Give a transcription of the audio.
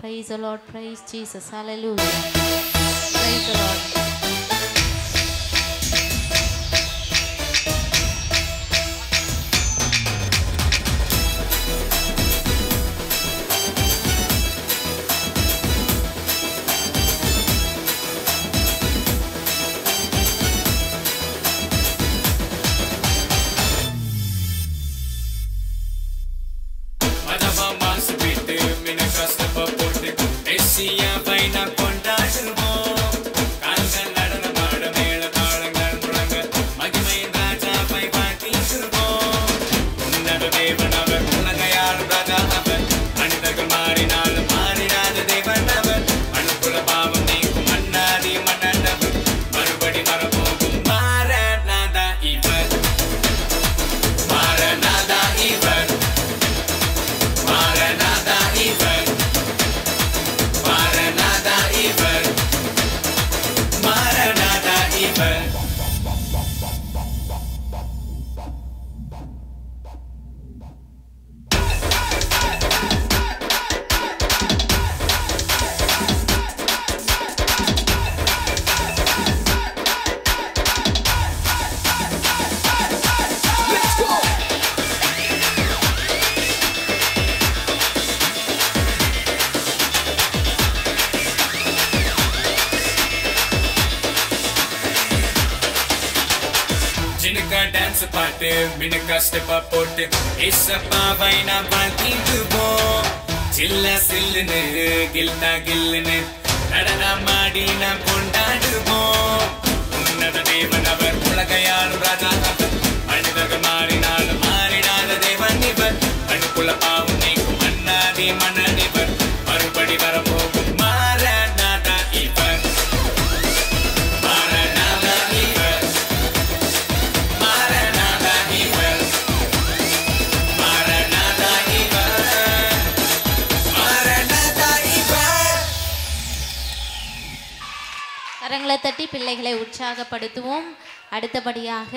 Praise the Lord. Praise Jesus. Hallelujah. Praise the Lord. Dance party, minaka step up porte, issa paavaina balkinduvo. Chilla sillne, gilna gilne, nadana maadi na kondaduvo. Unnada devanavar, ulagayalu rajanavar, manidaga maarinaalu maarinada devanivar, anukula paavum neekum annadi manadivar, marubadi varapogum maaranada ivar. கரங்களை தட்டி பிள்ளைகளை உற்சாகப்படுத்துவோம். அடுத்தபடியாக